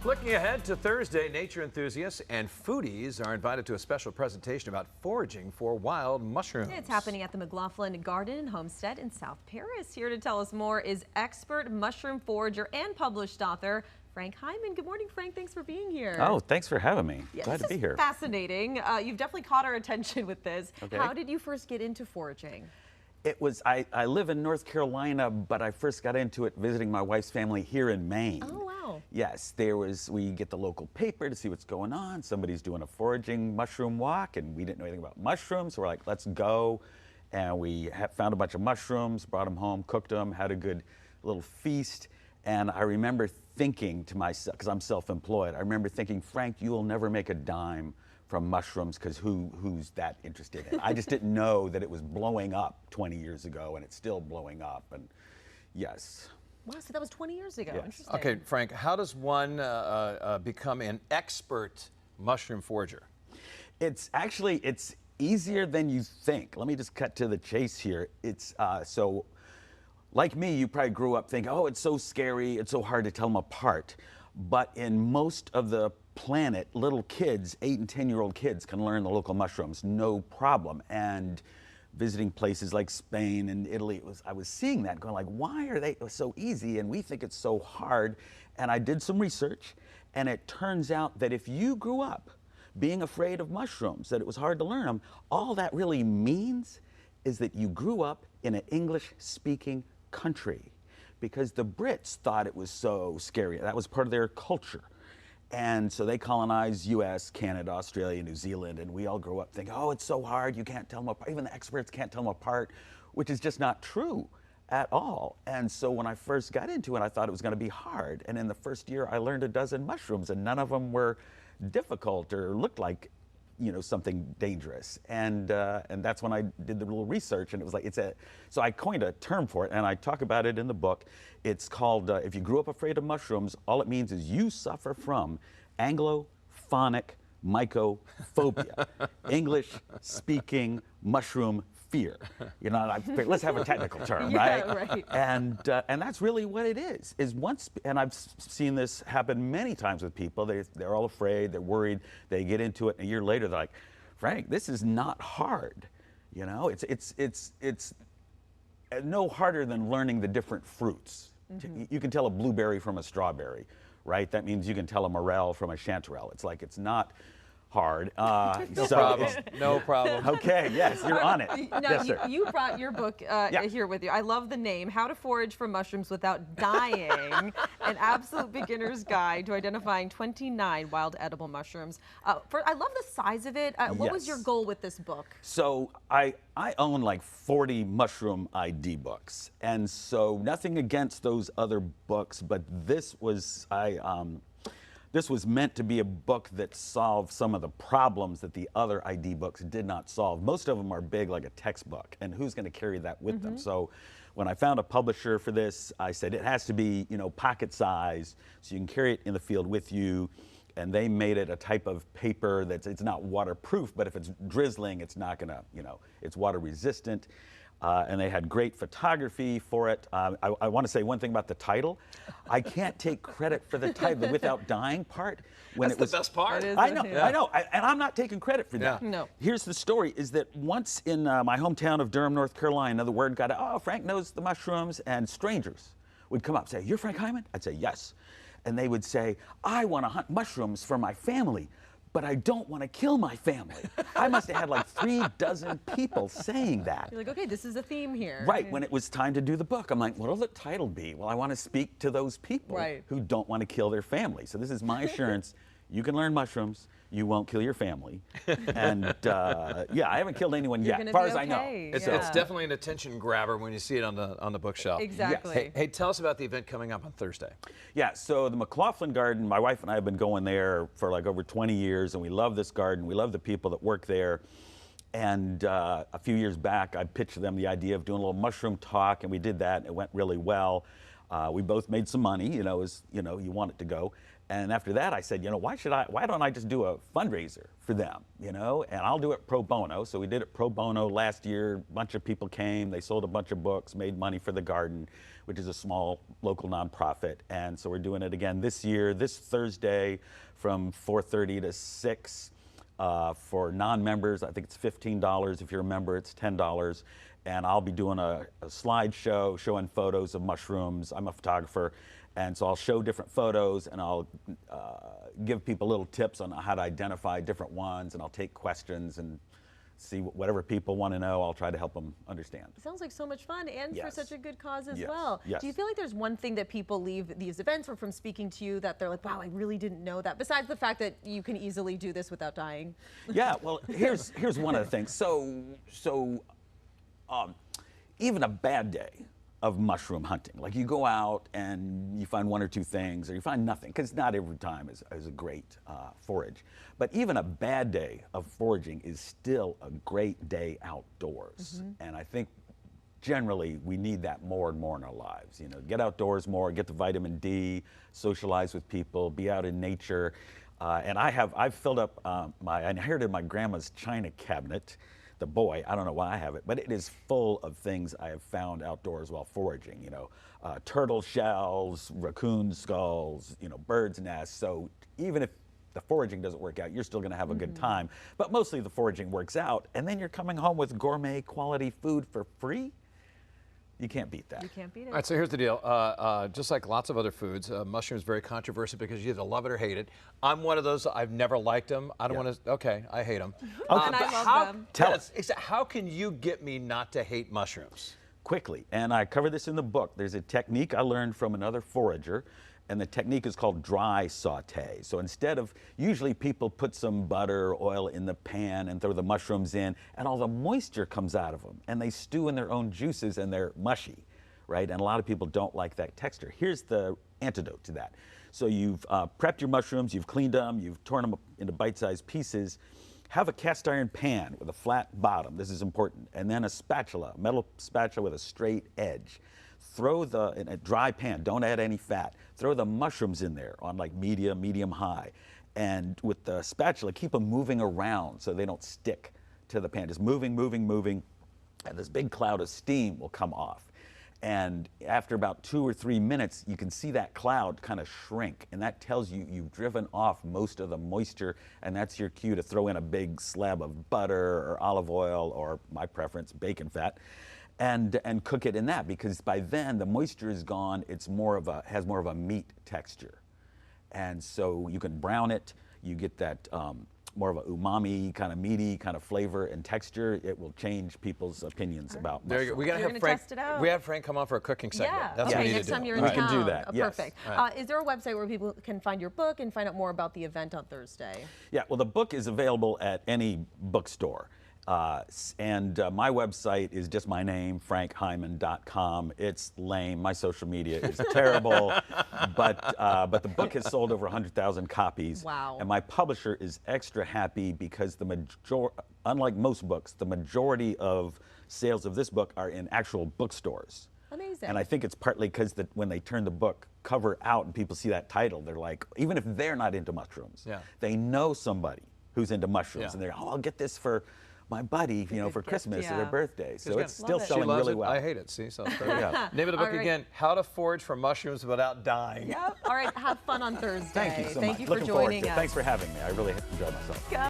Looking ahead to Thursday, nature enthusiasts and foodies are invited to a special presentation about foraging for wild mushrooms. It's happening at the McLaughlin Garden and Homestead in South Paris. Here to tell us more is expert mushroom forager and published author Frank Hyman. Good morning, Frank. Thanks for being here. Oh, thanks for having me. Yeah, Glad to be here. Fascinating. You've definitely caught our attention with this. Okay. How did you first get into foraging? It was, I live in North Carolina, but I first got into it visiting my wife's family here in Maine. Oh, wow. Yes, we get the local paper to see what's going on. Somebody's doing a foraging mushroom walk, and we didn't know anything about mushrooms, so we're like, let's go. And we found a bunch of mushrooms, brought them home, cooked them, had a good little feast. And I remember thinking to myself, because I'm self-employed, I remember thinking, Frank, you will never make a dime from mushrooms, because who's that interested in it? I just didn't know that it was blowing up 20 years ago, and it's still blowing up, and yes. Wow, so that was 20 years ago. Yes. Interesting. Okay, Frank, how does one become an expert mushroom forager? It's easier than you think. Let me just cut to the chase here. It's so, like me, you probably grew up thinking, oh, it's so scary, it's so hard to tell them apart. But in most of the planet, little kids, 8 and 10-year-old kids can learn the local mushrooms, no problem. And visiting places like Spain and Italy, I was seeing that, going like, why are they so easy and we think it's so hard? And I did some research, and it turns out that if you grew up being afraid of mushrooms, that it was hard to learn them, all that really means is that you grew up in an English-speaking country, because the Brits thought it was so scary. That was part of their culture. And so they colonized US, Canada, Australia, New Zealand, and we all grew up thinking, oh, it's so hard, you can't tell them apart. Even the experts can't tell them apart, which is just not true at all. And so when I first got into it, I thought it was going to be hard. And in the first year, I learned a dozen mushrooms, and none of them were difficult or looked like, you know, something dangerous. And that's when I did the little research, and it was like, so I coined a term for it, and I talk about it in the book. It's called, if you grew up afraid of mushrooms, all it means is you suffer from Anglophonic mycophobia, English speaking mushroom fear. You know, let's have a technical term, Yeah, right? right. And that's really what it is once, and I've seen this happen many times with people. They're all afraid, they're worried, they get into it, and a year later they're like, Frank, this is not hard. You know, it's no harder than learning the different fruits. Mm-hmm. You can tell a blueberry from a strawberry, right? That means you can tell a morel from a chanterelle. It's like, it's not hard. No problem. No problem. Okay, yes, you're on it. Now, Yes, sir. you brought your book here with you. I love the name, How to Forage for Mushrooms Without Dying, an absolute beginner's guide to identifying 29 wild edible mushrooms. I love the size of it. What was your goal with this book? So I own like 40 mushroom ID books, and so nothing against those other books, but this was, this was meant to be a book that solved some of the problems that the other ID books did not solve. Most of them are big, like a textbook, and who's going to carry that with them? So when I found a publisher for this, I said it has to be, you know, pocket size, so you can carry it in the field with you. And they made it a type of paper it's not waterproof, but if it's drizzling, it's not going to, you know, it's water resistant. And they had great photography for it. I want to say one thing about the title. I can't take credit for the title, the without dying part. That's the best part. I know, and I'm not taking credit for that. Yeah. No. Here's the story, is that once in my hometown of Durham, North Carolina, the word got out, oh, Frank knows the mushrooms, and strangers would come up and say, you're Frank Hyman? I'd say, yes. And they would say, I want to hunt mushrooms for my family, but I don't want to kill my family. I must have had like 3 dozen people saying that. You're like, okay, this is a theme here. Right, when it was time to do the book, I'm like, what'll the title be? Well, I want to speak to those people who don't want to kill their family. So this is my assurance. You can learn mushrooms, you won't kill your family. And yeah, I haven't killed anyone yet, as far as I know. It's definitely an attention grabber when you see it on the bookshelf. Exactly. Yes. Hey, tell us about the event coming up on Thursday. Yeah, so the McLaughlin Garden, my wife and I have been going there for like over 20 years, and we love this garden. We love the people that work there. And a few years back, I pitched them the idea of doing a little mushroom talk, and we did that, and it went really well. We both made some money, you know, as you know, you want it to go. And after that, I said, why don't I just do a fundraiser for them, and I'll do it pro bono. So we did it pro bono last year. A bunch of people came, they sold a bunch of books, made money for the Garden, which is a small local nonprofit. And so we're doing it again this year, this Thursday from 4:30 to 6. For non-members, I think it's $15. If you're a member, it's $10. And I'll be doing a slideshow showing photos of mushrooms. I'm a photographer. And so I'll show different photos, and I'll give people little tips on how to identify different ones, and I'll take questions and see whatever people want to know. I'll try to help them understand. It sounds like so much fun, and for Yes. such a good cause as Yes. well. Yes. Do you feel like there's one thing that people leave these events or from speaking to you that they're like, wow, I really didn't know that, besides the fact that you can easily do this without dying? Yeah, well, here's one of the things. So even a bad day of mushroom hunting, like you go out and you find one or two things, or you find nothing, because not every time is a great forage. But even a bad day of foraging is still a great day outdoors. And I think generally we need that more and more in our lives. Get outdoors more, get the vitamin D, socialize with people, be out in nature. And I've filled up I inherited my grandma's china cabinet. The boy, I don't know why I have it, but it is full of things I have found outdoors while foraging. Turtle shells, raccoon skulls, birds' nests. So even if the foraging doesn't work out, you're still going to have a good time. But mostly the foraging works out, and then you're coming home with gourmet quality food for free. You can't beat that. You can't beat it. All right, so here's the deal. Just like lots of other foods, mushrooms very controversial because you either love it or hate it. I'm one of those. I've never liked them. I don't want to. Okay, I hate them. And I love them. Tell us. How can you get me not to hate mushrooms? Quickly, and I cover this in the book. There's a technique I learned from another forager, and the technique is called dry saute. So instead of, usually people put some butter or oil in the pan and throw the mushrooms in, and all the moisture comes out of them, and they stew in their own juices and they're mushy, right? And a lot of people don't like that texture. Here's the antidote to that. So you've prepped your mushrooms, you've cleaned them, you've torn them up into bite-sized pieces. Have a cast iron pan with a flat bottom, this is important, and then a spatula, a metal spatula with a straight edge. Throw in a dry pan, don't add any fat. Throw the mushrooms in there on like medium high. And with the spatula, keep them moving around so they don't stick to the pan. Just moving, and this big cloud of steam will come off. And after about 2 or 3 minutes, you can see that cloud kind of shrink. And that tells you you've driven off most of the moisture, and that's your cue to throw in a big slab of butter or olive oil, or my preference, bacon fat. And cook it in that, because by then the moisture is gone. It's has more of a meat texture, and so you can brown it. You get that more of a umami kind of meaty kind of flavor and texture. It will change people's opinions about There you go. mushrooms. We gotta You're have gonna Frank. test it out. We have Frank come on for a cooking segment. Yeah, That's what we okay, need next to do. time you're in We town. can do that, yes. Perfect. Right. Is there a website where people can find your book and find out more about the event on Thursday? Yeah, well, the book is available at any bookstore. And my website is just my name, frankhyman.com. It's lame. My social media is terrible. But the book has sold over 100,000 copies. Wow. And my publisher is extra happy because unlike most books, the majority of sales of this book are in actual bookstores. Amazing. And I think it's partly because when they turn the book cover out and people see that title, they're like, even if they're not into mushrooms, they know somebody who's into mushrooms, and they're, oh, I'll get this for my buddy, for Christmas or their birthday. So it's still selling really well. I hate it. See, so it's very good. Name of the book again: How to Forage for Mushrooms Without Dying. Yep. All right. Have fun on Thursday. Thank you so much. Thank you for Looking forward joining to it. us. Thanks for having me. I really enjoyed myself.